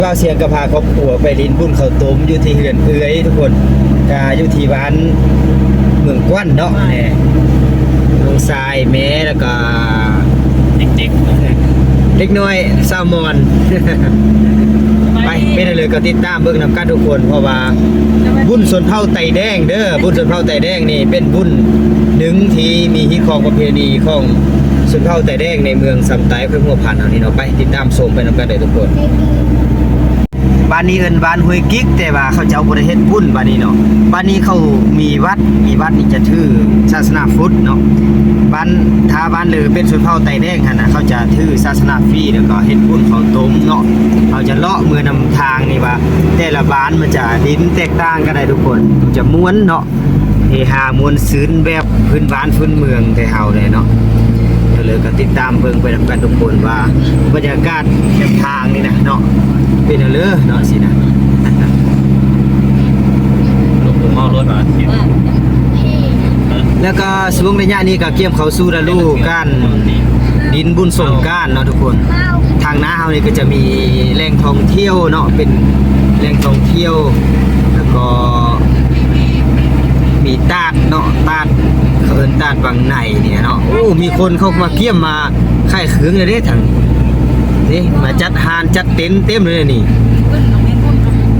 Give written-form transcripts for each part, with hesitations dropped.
ว่าเสียงกระพาครอบครัวไปลินบุญข้าวต้มอยู่ที่เฮือนเอื้อยทุกคนอยู่ที่บ้านเมืองกว้านเนาะแหน่ลุงทรายแม่แล้วก็เด็กน้อยซาวมอน ไปเป็นเลยก็ติดตามเบิ่งนำกันทุกคนเพราะว่าบุญสนเผ่าไตแดงเด้อบุญสนเผ่าไตแดงนี่เป็นบุญหนึ่งที่มีฮิตของประเพณีของสนเผ่าไตแดงในเมืองสำไตเพื่อหัวผ่านเอานี่เนาะไปติดตามชมไปนำกันเลยทุกคนบ้านนี้เอิ้นบ้านห้วยกิ๊กแต่ว่าเขาจะเอาบ่ได้เฮ็ดบุญบ้านนี้เนาะบ้านนี้เขามีวัดนี่จะถือศาสนาพุทธเนาะถ้าบ้านเลยเป็นชนเผ่าไตแดงหั่นน่ะเขาจะถือศาสนาฟรีแล้วก็เฮ็ดบุญข้าวต้มเนาะเขาจะเลาะมือนำทางนี่ว่าแต่ละบ้านมันจะดินแตกต่างกันได้ทุกคนจะม้วนเนาะเฮฮามวนซื่นแบบพื้นบ้านพื้นเมืองแต่เฮาเลยเนาะเลยก็ติดตามเบิ่งไปนำกันทุกคนว่าบรรยากาศแคมทางนี่นะเนาะเป็นเด้อเนาะสินะหลวงปู่เมารถมาแล้วก็ช่วงระยะนี้ก็เกี่ยมเขาสู่ฤดูการดินบุญสงกรานต์เนาะทุกคนทางหน้าเฮานี่ก็จะมีแหล่งท่องเที่ยวเนาะเป็นแหล่งท่องเที่ยวแล้วก็มีตาดเนาะตาดเขาเอิ้นตาดบางในเนี่ยเนาะโอ้มีคนเข้ามาเกี่ยมมาค่ายเขืองเลยเด้ทางนี่มาจัดหานจัดเต็นท์เต็มเลยนี่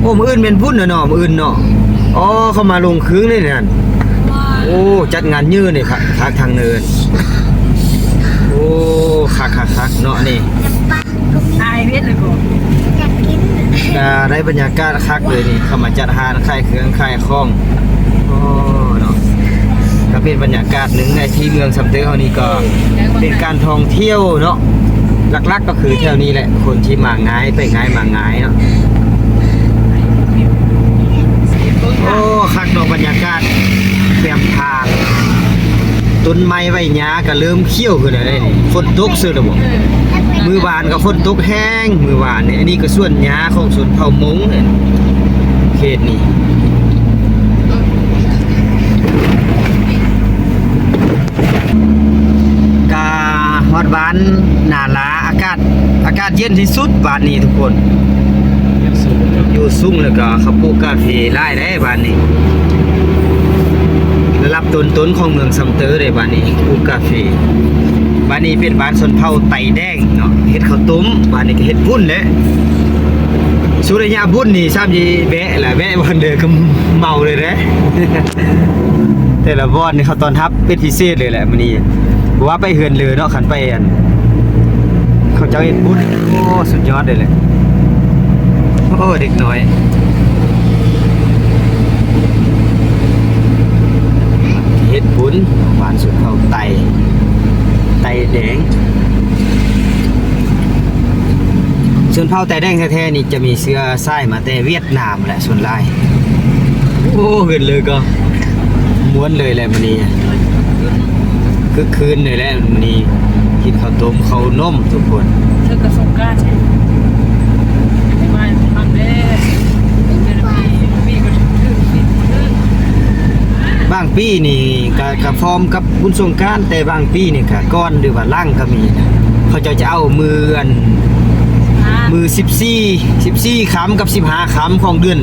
โอ้มื้ออื่นเป็นพุ่นเนาะมื้ออื่นเนาะอ๋อเข้ามาลงเขืองเลยนั่นโอ้จัดงานยืนนี่ครับทางเนินโอ้คักเนาะนี่ตายเวทเลยกูได้บรรยากาศคักเลยนี่เข้ามาจัดหานค่ายเขืองค่ายคล้องโอ้เนาะก็เป็นบรรยากาศหนึ่งในที่เมืองสำเต๊ะเฮานี่ก็เป็นการท่องเที่ยวเนาะหลักๆก็คือแถวนี้แหละคนที่มาง่ายไปง่ายมาง่ายเนาะโอ้คักเนาะบรรยากาศแปมทางต้นไม้ใบหญ้าก็เริ่มเขียวขึ้นแล้วนี่ฝนตกซื่อแล้วบ่มื้อวานก็ฝนตกแห้งมื้อวานนี่อันนี้ก็ส่วนหญ้าของสวนเผ่ามงเขตนี้กาฮอดบ้านนาลาอากาศเย็นที่สุดบ้านนี้ทุกคนอยู่สูงแล้วก็เขาปลูกกาแฟหลายได้บ้านนี้ระดับต้นของเมืองสำเตอได้บ้านนี้ปลูกกาแฟบ้านนี้เป็นบ้านชนเผ่าไตแดงเนาะเฮ็ดข้าวต้มบ้านนี้ก็เฮ็ดบุญแหละสุริยะบุญนี่ซ้ำสิแบะล่ะแบะบ่เด้อก็เมาเลยเด้ แต่ละบ่อนนี่เขาต้อนรับเป็นพิเศษเลยแหละมื้อนี้ว่าไปเฮือนเลยเนาะคันไปอันเขาเจ้าเฮ็ดบุญโอ้สุดยอดเลยแหละโอ้เด็กน้อยเฮ็ดบุญบ้านสุดเฮาไตแดงส่วนเผ่าไตแดงแท้ๆนี่จะมีเสื้อสายมาแต่เวียดนามแหละส่วนหลายโอ้เห็นเลยก็ม้วนเลยแหละมื้อนี้คือคืนเลยแหละมื้อนี้กินข้าวต้มข้าวนมทุกคนเธอกระสงกาใช่ไม่มาทำได้ปีก็ถึงบางปีนี่ก็ฟอร์มกับบุญสงกรานต์แต่บางปีนี่ก็ก้อนหรือว่าล่างก็มีนะเขาจะเอามือ14ค่ำกับ15ค่ำของเดือน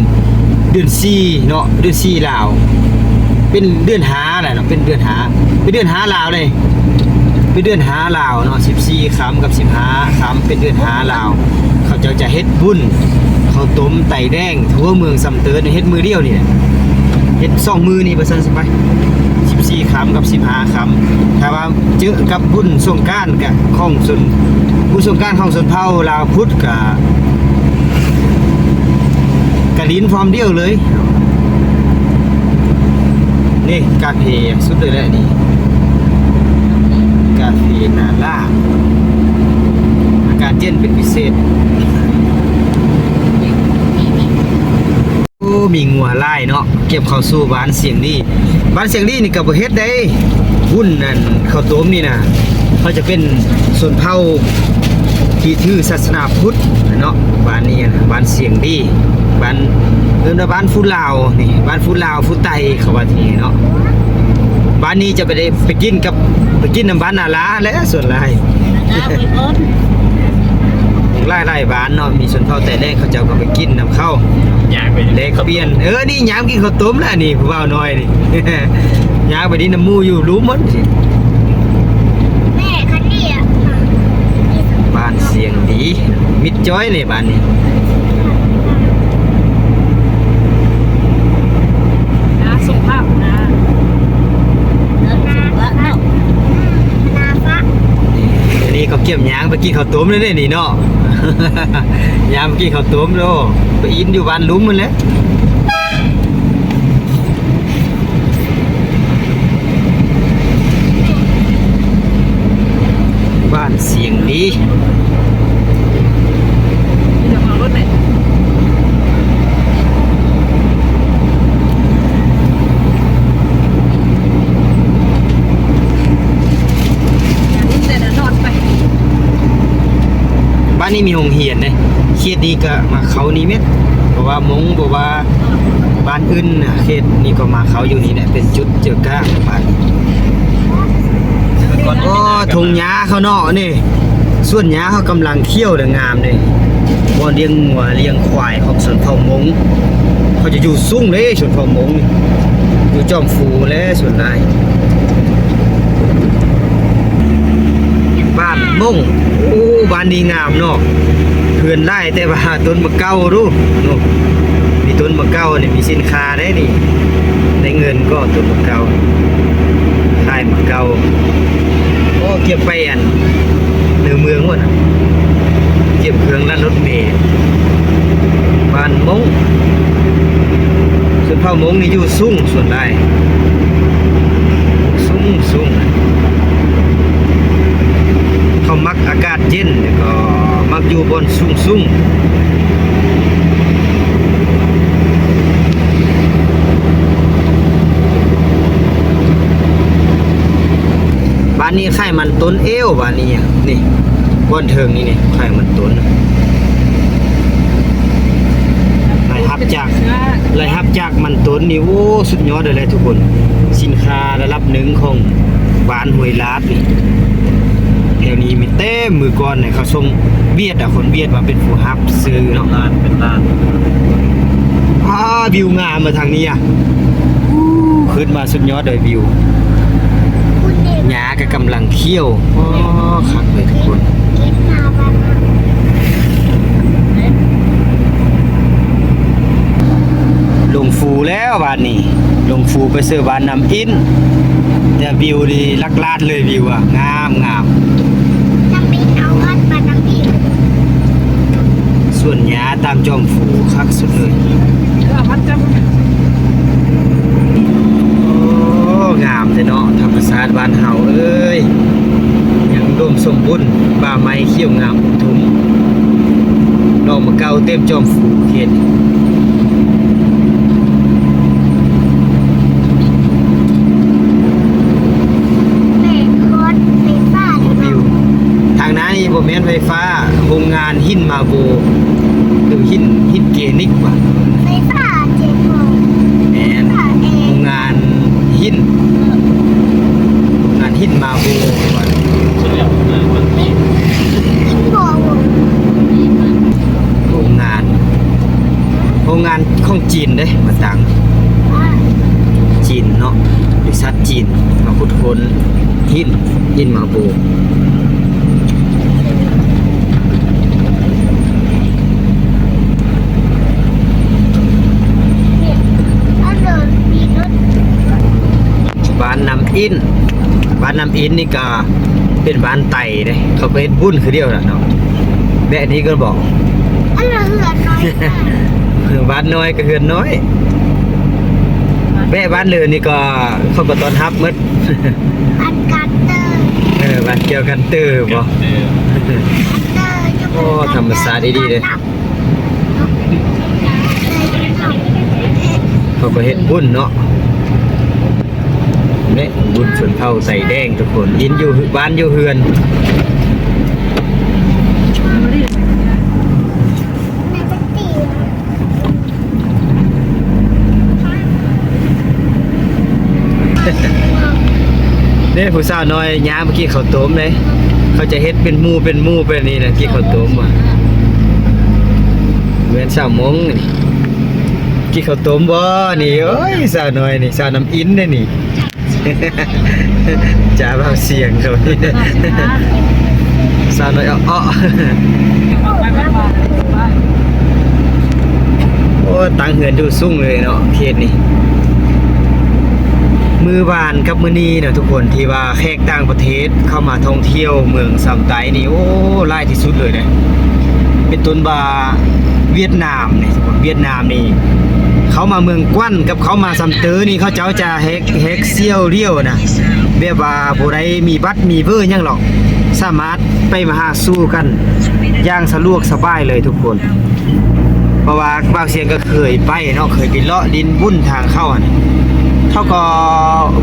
4เนาะเดือน4ลาวเป็นเดือน5แหละเนาะเป็นเดือน5ลาวเลยเป็นเดือน5ลาวเนาะ14ค่ำกับ15ค่ำเป็นเดือน5ลาวเขาจะเฮ็ดบุญข้าวต้มไตแดงทั่วเมืองสำเตินเฮ็ดมือเดียวนี่เฮ็ด2มือนี่บ่ซั่นสิไป14ค่ำกับ15ค่ำถ้าว่าเจอกับบุญสงกรานต์กับของส่วนบุญสงกรานต์ของส่วนเผ่าลาวพุทธกะลิ้นพร้อมเดียวเลยนี่กาแฟสุดเลยแหละนี่กาแฟนาล่าอากาศเย็นเป็นพิเศษโอ้มีงัวไล่เนาะเก็บเข้าสู่บ้านเสียงดีนี่ก็บ่เฮ็ดได้หุ้นนั่นข้าวต้มนี่นะเขาจะเป็นส่วนเผ่าที่ถือศาสนาพุทธเนาะบ้านนี้บ้านเสียงดีบ้านบ้านฟูลาวนี่บ้านฟูลาวฟูไตเขาว่าที่เนาะบ้านนี้จะไปกินน้ำบ้านนาลาและส่วนหลาย ไล่บ้านเนาะมีชนเผ่าแต่แรกเขาเจ้าก็ไปกินนำเข้า อยากไป เล็กเปลี่ยนนี่ยามกินข้าวต้มแล้วนี่ผู้บ่าวน้อยนี่ ยามไปนี่น้ำมูอยู่รู้หมดสิ แม่คันนี้อ่ะ บ้านเสียงดีมิดจ้อยเลยบ้านนี้ นะสุขภาพนะ นาฟ้า อันนี้เขาเก็บยางไปกินข้าวต้มเลยนี่เนาะ ยามไปกินข้าวต้มโลไปอินอยู่บ้านลุงมันแหล้วบ้านเสียงดี เดี๋ยวมารถไหนแต่นอนไป บ้านนี้มีโรงเรียนเลยเขตนี้ก็มาเขานี่เม็ดบอกว่ามงบอกว่าบ้านอื่นน่ะเขตนี้ก็มาเขาอยู่นี่แหละเป็นจุดเจอกล้าบ้านโอ้ทงหญ้าเขาเนาะนี่ส่วนหญ้าเขากำลังเคี้ยวเลยงามเลยบ่เลี้ยงงัวเลี้ยงควายของชนเผ่ามงเขาจะอยู่สูงเลยชนเผ่ามงนี่อยู่จอมฟูและส่วนนายบ้านมงโอ้บ้านนี้งามเนาะเพื่อนไล่แต่ว่าต้นมะเก้ารู้เนาะมีต้นมะเก้านี่มีสินค้าได้นี่ได้เงินก็ต้นมะเก้าขายมะเก้าโอ้เก็บไปอันเหนือเมืองหมดอะเก็บเครื่องลั่นรถเมล์บ้านมงส่วนเผ่ามงนี่อยู่สูงส่วนได้สูงเขามักอากาศเย็นแล้วก็มักอยู่บนสูงบ้านนี้ไข่มันต้นเอวบ้านนี้อะนี่ก้อนเทิงนี่ไข่มันต้นไล่ฮับจากมันต้นนี่โอ้สุดยอดเลยทุกคนสินค้าระดับหนึ่งของบ้านห้วยลาดนี่แถวนี้มีเต้มมือก่อนเนี่ยเขาส่งเวียดคนเวียดมาเป็นผู้ฮับซื้อเนาะ ร้านเป็นร้าน วิวงามมาทางนี้อ่ะขึ้นมาสุดยอดเลยวิว คุณเด็ก หญ้าก็กำลังเคี้ยวคักเลยทุกคน เก็บนาบ้าน ลงฟูแล้วบ้านนี้ลงฟูไปเสื้อบ้านน้ำอินแต่วิวดีลักลาดเลยวิวอ่ะงามน้ำบินเอาอัดมาน้ำบิน ส่วนหญ้าตามจอมฟูคักสุดเลย พัดจัง โอ้งามแต่เนาะธรรมชาติบ้านเฮาเอ้ยยังอุดมสมบูรณ์ป่าไม้เขียวงามอุทุมดอกมะเกาเต็มจอมฟูเขต แม่โคตรไฟฟ้าเลย วิวทางนั้นนี่บ่แม่นไฟฟ้าโรงงานหินมาโบหรือหินเกนิกว่ะ ไฟฟ้าเจ็ดโมง แม่น ไฟฟ้าเอ โรง งงานหินมาโบว่ะ สุดยอดมันมี อินโบว์ โรงงานของจีนเด้มาตั้งจีนเนาะบริษัทจีนมาขุดค้นหินมาโบ อันเดินมีรถ บ้านน้ำอินนี่ก็เป็นบ้านไต่เด้เขาไปเฮ็ดบุญคือเดียวน่ะเนาะแบบนี้ก็บอก อันเรือน้อย บ้านน้อยก็เฮือนน้อยแม่บ้านเรือนนี่ก็เขาก็ต้อนรับหมด อันการเตอร์ บ้านเกี่ยวกันเตอร์บ่ โอ้ธรรมศาสตร์ดีๆเลย เขาก็เฮ็ดบุญเนาะเนี่ยบุญชนเผ่าใส่แดงทุกคนยินอยู่บ้านอยู่เฮือน ในปฏิ เนี่ยผู้สาวน้อยย้าเมื่อกี้เขาวต้มเลยเขาจะเฮ็ดเป็นหมู่เป็นนี่นะที่เขาวต้มอ่ะ เหมือนสาวมงนี่กินข้าวต้มบ่นี่โอ้ยสาวน้อยนี่สาวน้ำอินเด้นี่ จ้าเบาเสียงเขานี่สาวน้อยอ้อ ไปบ้านบ้าน โอ้ตังเหือนดูสุ่งเลยเนาะเขตนี่มือวานกับมื้อนี้เนาะทุกคนที่ว่าแขกต่างประเทศเข้ามาท่องเที่ยวเมืองซำไตนี่โอ้หลายที่สุดเลยนะเป็นต้นว่าเวียดนามนี่ทุกคนเวียดนามนี่เขามาเมืองกวั้นกับเขามาซำเตอนี่เขาเจ้าจะเฮกเซี่ยวเลี้ยวนะแบบว่าบ่ได้มีบัตรมีเบอร์หยังหรอกสามารถไปมาหาสู่กันอย่างสะดวกสบายเลยทุกคนเพราะว่าบางเสียงก็เคยไปเนาะเคยไปเลาะดินบุ่นทางเข้าอ่ะเขาก็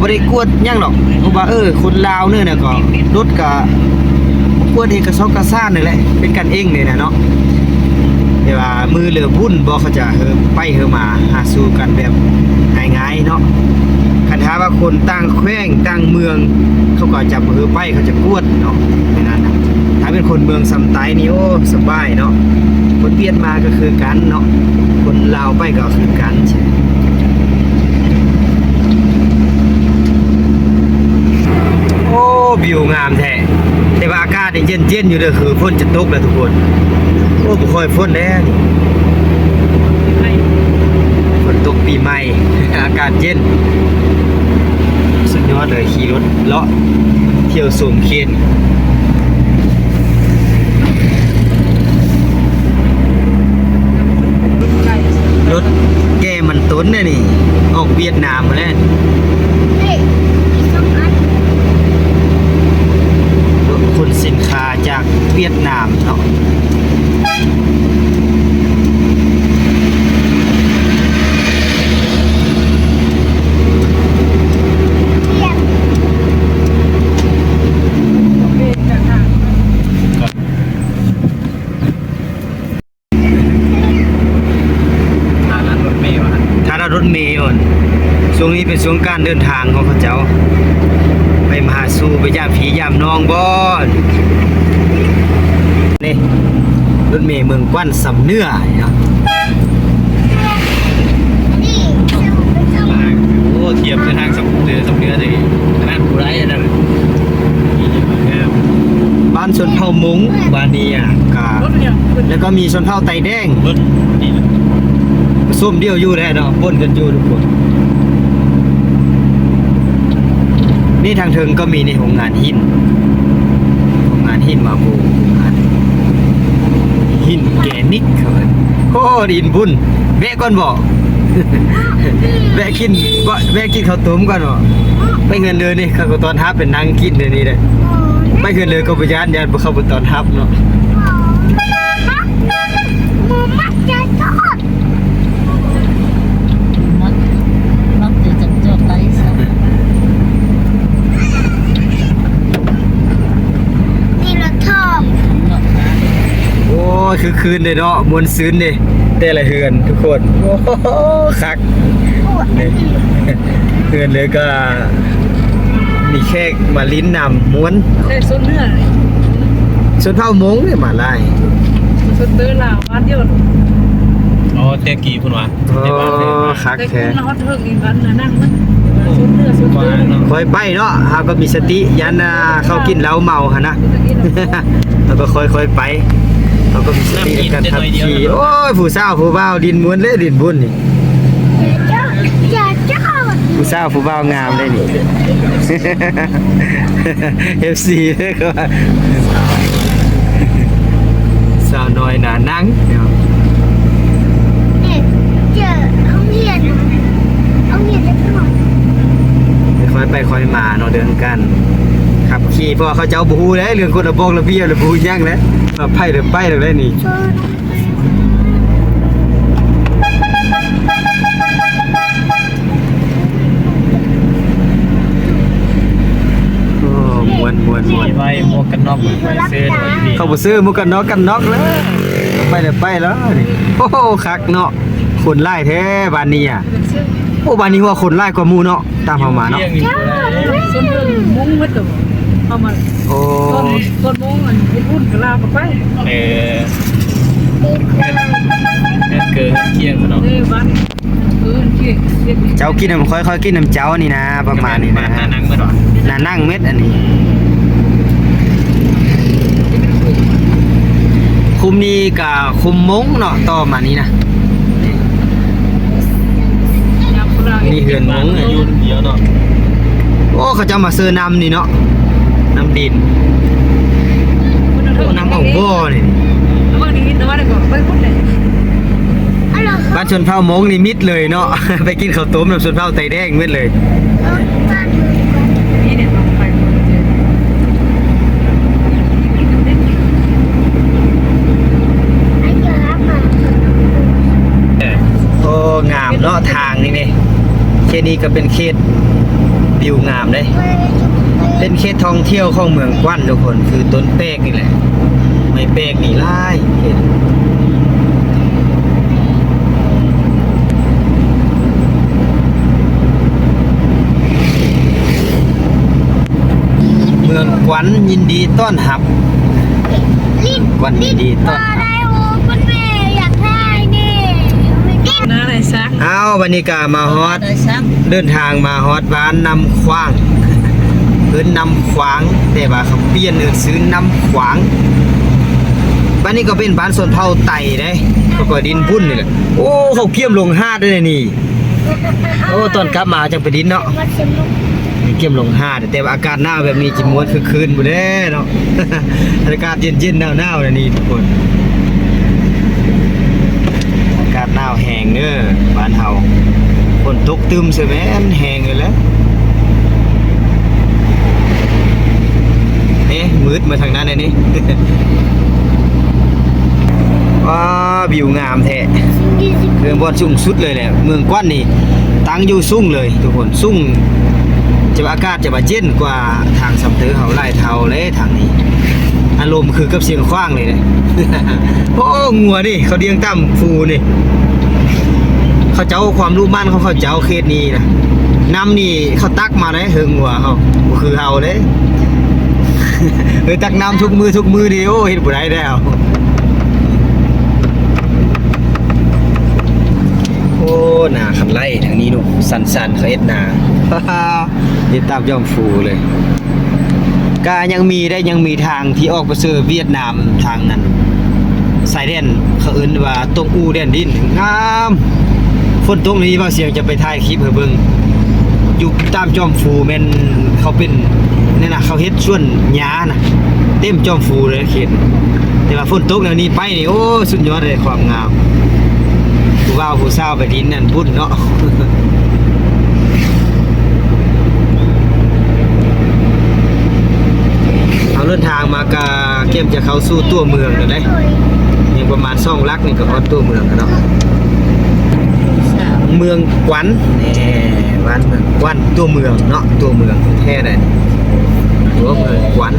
บ่ได้กวดหยังหรอกเพราะว่าคนลาวเนี่ยนะก็รถก็กวดเอกสารซ่านนี่แหละเป็นกันเองนี่นะเนาะแต่ว่ามือเหลือบุ่นบ่เขาจะไปมาหาสู่กันแบบง่ายๆเนาะคันถ้าว่าคนต่างแขวงต่างเมืองเขาก็จะไปเขาจะกวดเนาะในนั้นนะถ้าเป็นคนเมืองซำไตนี่โอ้สบายเนาะคนเวียดมาก็คือกันเนาะคนลาวไปก็คือกันใช่โอ้วิวงามแท้แต่ว่าอากาศนี่เย็นๆอยู่เด้อคือฝนจะตกแล้วทุกคนโอ้บ่ค่อยฝนแล้วนี่ฝนตกปีใหม่ อากาศเย็นสุดยอดเลยขี่รถเลาะเที่ยวสมเขตรถแกมันต้นเนี่ยนี่ออกเวียดนามมาแล้ว นี่อีก2อัน รถขนสินค้าจากเวียดนามเนาะ เรียบ โอเคจากทาง ทางนั้นรถเมล์วะ ถ้าเรารถเมล์อ่อนช่วงนี้เป็นช่วงการเดินทางของเขาเจ้า ไปมาหาสู่ไปย่ามผีย่ามน้องบ่นี่รถเมล์เมืองกวั้นสำเนื้อเนาะ นี่สู้ไปสู้ โอ้เทียบกับทางสำเรือเลยขนาดผู้ร้ายอันนั้นงาม บ้านชนเผ่ามงบ้านนี้อ่ะการ ถเนี่ยขึ้น แล้วก็มีชนเผ่าไตแดง รถนี่นะ ส้มเดียวอยู่แท้เนาะปนกันอยู่ทุกคนนี่ทางเทิงก็มีในโรงงานหินมาโบโรงงานหินแกนิกเขาเอิ้นโอ้ดินบุญแวะก่อนบ่ แวะกินข้าวต้มก่อนบ่ไปเงินเดือนนี่เขาก็ตอนทับเป็นนางกินเดี๋ยวนี้เด้อไปเงินเดือนก็ไปย่านบ่เข้าไปตอนทับเนาะ หมูมักจะทอด มักจะจับจดไลฟ์ นี่รถทอง โอ้ยคือคืนเลยเนาะมวนซื้นเด้แต่ละเฮือนทุกคนโอ้โหคัก ปวด นี่เฮือนเลยก็มีแขกมาลิ้นนำม้วน ได้ส้นเนื้อเลย ส่วนเผ่ามงเนี่ยมาไล่ ส้นเตอร์ลาวบ้านเดียว อ๋อเตกี้พุ่นวะ โอ้คัก แต่ แท้ คุณนอดเถิงอีกวันน่ะนั่งมันส้นเนื้อส้นเตอร์ คอยไปเนาะเฮาก็มีสติยันเข้ากินเหล้าเมาหั่นนะ แล้วก็ค่อยๆไปเราก็มีสติในการขับขี่โอ้ยผู้สาวผู้บ่าวดินม้วนเลยดินบุญนี่ อย่าทอด ผู้สาวผู้บ่าวงามเลยนี่ FC เลยก็ว่าสาวน้อยหนานั่งเนาะ นี่เจอห้องเรียนจะทอด ค่อยไปค่อยมาเนาะเดินกันขับขี่เพราะว่าเขาเจ้าบ่ฮู้แล้วเรื่องกฎระเบียบระบ่ฮู้หยังแล้วว่าไผเดินไปแล้วนี่ ชน โอ้ม่วน ขี่ไว้หมวกกันน็อกไว้เสื้อหน่อยดี เขาบ่ซื้อหมูกันน็อกแล้วไปแล้วนี่โอ้โหคักเนาะคนไล่แท้บ้านนี้อ่ะโอ้บ้านนี้ว่าคนไล่กว่าหมู่เนาะตามเฮามาเนาะ เลี้ยงอยู่ได้ ส้นเรื่องมุ้งมัดตัวเอามา โอ้ ต้นมุ้งมันเป็นรุ่นกับลาวกับไป เออ ดีขึ้น เกินเที่ยงพี่น้อง บ้านเที่ยง เจ้ากินน้ำค่อยๆกินน้ำเจ้านี่นะประมาณนี้นะ หน้านั่งมาดอก น่านั่งเม็ดอันนี้คุมนี้กับคุมมงเนาะต่อมานี้นะนี่เหือนมง อายุเดียวเนาะ โอ้เขาจะมาเซอร์น้ำนี่เนาะน้ำดินน้ำของบ่อนี่ วันนี้แต่ว่าได้ก่อนไปคนเลย อะไร บ้านชนเผ่ามงนี่มิดเลยเนาะ ไปกินข้าวต้มน้ำชนเผ่าไตแดงมิดเลย บ้าน นี่เนี่ยต้องไปคนเจอ ไอ้เจ้ารับมา โอ้งามเนาะทางนี่นี่เขตนี้ก็เป็นเขตวิวงามเลยเป็นเขตท่องเที่ยวของเมืองกว้านทุกคนคือต้นเป๊กนี่แหละไม่เป๊กนี่หลายเขตเมืองกว้านยินดีต้อนรับ ลิ้น กว้านยินดีต้อน อะ รับ ไรโอ้คุณแม่อยากได้นี่ลิ้น น้าอะไรซัก เอาวันนี้ก็มาฮอด เลยซ้ เดินทางมาฮอดบ้านนำขวางเอิ้นนำขวางแต่ว่าเขาเปลี่ยนเอิ้นซื้อนำขวางบ้านนี้ก็เป็นบ้านส่วนเผ่าไต่เด้เขาก็ดินพุ่นนี่แหละโอ้เขาเกี่ยมลงหาดด้วยนี่โอ้ตอนกลับมาจังไปดินเนาะ มาเสียมุก เกี่ยมลงหาดแต่ว่าอากาศหนาวแบบนี้จิม้วนคือคืนบ่เด้เนาะ อากาศเย็นๆหนาวๆนี่ทุกคนอากาศหนาวแห้งเด้อบ้านเฮาฝนตกตึมใช่ไหมอันแห้งเลยแหล้วมืดมาทางนั้นเลยนี่ ว้าวิวงามแท้เมืองบอนสูงสุดเลยแหละเมืองกว้านนี่ตั้งอยู่สูงเลยทุกคนสูงจะว่าอากาศจะว่าเย็นกว่าทางสำเตือเขาไล่เท่าเลยทางนี้อารมณ์คือกับเสียงขว้างเลยนะ โอ้งัวนี่เขาเดียงต่ำฟูนี่เขาเจ้าความรู้มั่นเขาเจ้าเขตนี้นะน้ำนี่เขาตักมาเลยเฮิงงัวเขาบ่คือเฮาเลย เฮ้ยตักน้ำทุกมือเดียวเห็นบุได้แล้วโอ้หนาขันไล่ทางนี้ดูสันๆเขาเอ็ดหนา ยึดตามย่อมฟูเลยก็ยังมีทางที่ออกไปเสือเวียดนามทางนั้นสายแดนเขาเอิ้นว่าตรงอูแดนดินงามฝนตกนี้ว่าเสียงจะไปถ่ายคลิปให้เบิ่งอยู่ตามจอมฟูแม่นเขาเป็นนี่นะเขาเฮ็ดส่วนหญ้าน่ะเต็มจอมฟูเลยเขตแต่ว่าฝนตกแนวนี้ไปนี่โอ้สุดยอดเลยความงามผู้ว่าผู้สาวไปดินนั่นบุญเนาะ เอาเดินทางมากะเก็บจะเข้าสู่ตัวเมืองแล้วได้ยังประมาณ2ลักนี่ก็ฮอดตัวเมืองแล้วเนาะ ำ เมืองกวันนี่บ้านเมืองกวันตัวเมืองเนาะตัวเมืองแท้เลยตัวเมืองกวัน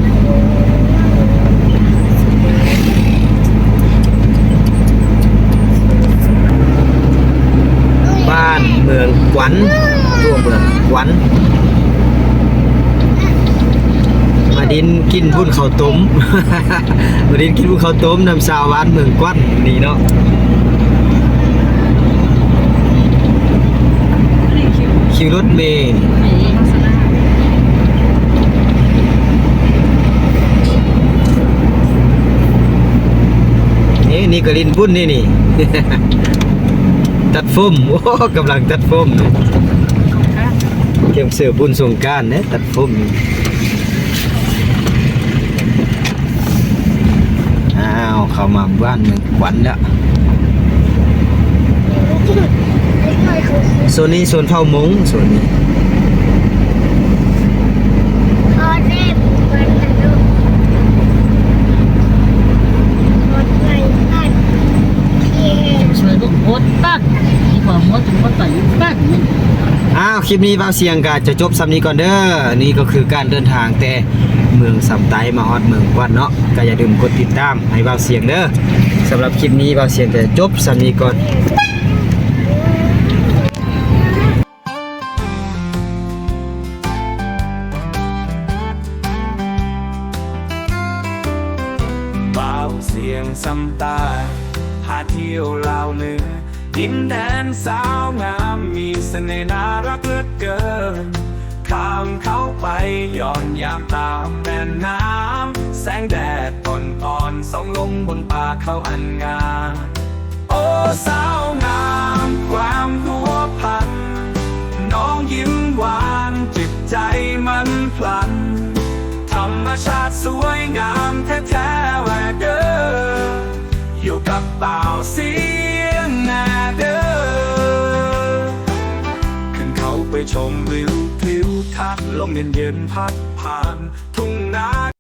บ้านเมืองกวันตัวเมืองกวันมาดินกินพุ่นข้าวต้ม มาดินกินพุ่นข้าวต้มนำสาวบ้านเมืองกวันนี่เนาะ นี่คิว คิวรถเมล์ โฆษณา นี่ก็ลินพุ่นนี่ ตัดฟุ่มโอ้กำลังตัดฟุ่มเลยเก็บเสือบุญสงกรานต์เนี่ยตัดฟุ่มอ้าวเข้ามาบ้านเมืองขวัญแล้วโซนนี้โซนเผ่ามงโซนนี้ พอได้มันนะลูกหมดไปบ้านเย่ ช่วยลูกโคตรตั้งดีกว่ามดถึงมดไต่ตั้งนี่ อ้าวคลิปนี้บ่าวเสียงก็จะจบสำนี้ก่อนเด้อนี่ก็คือการเดินทางแต่เมืองสำไตมาฮอดเมืองขวัญเนาะก็อย่าลืมกดติดตามให้บ่าวเสียงเด้อสำหรับคลิปนี้บ่าวเสียงจะจบสำนี้ก่อน เบาเสียงซ้ำตาพาเที่ยวลาวเหนือ ดินแดนสาวงามมีเสน่ห์น่ารักเหลือเกินข้ามเขาไปย้อนยามตามแม่น้ำแสงแดดอ่อนๆส่องลงบนป่าเขาอันงามโอ้สาวงามความหัวพันน้องยิ้มหวานจิตใจมันพลันธรรมชาติสวยงามแท้ๆแหวกเด้ออยู่กับบ่าวเสียงนาเด้อขึ้นเขาไปชมวิวทิวทัศน์ลมเย็นๆพัดผ่านทุ่งนา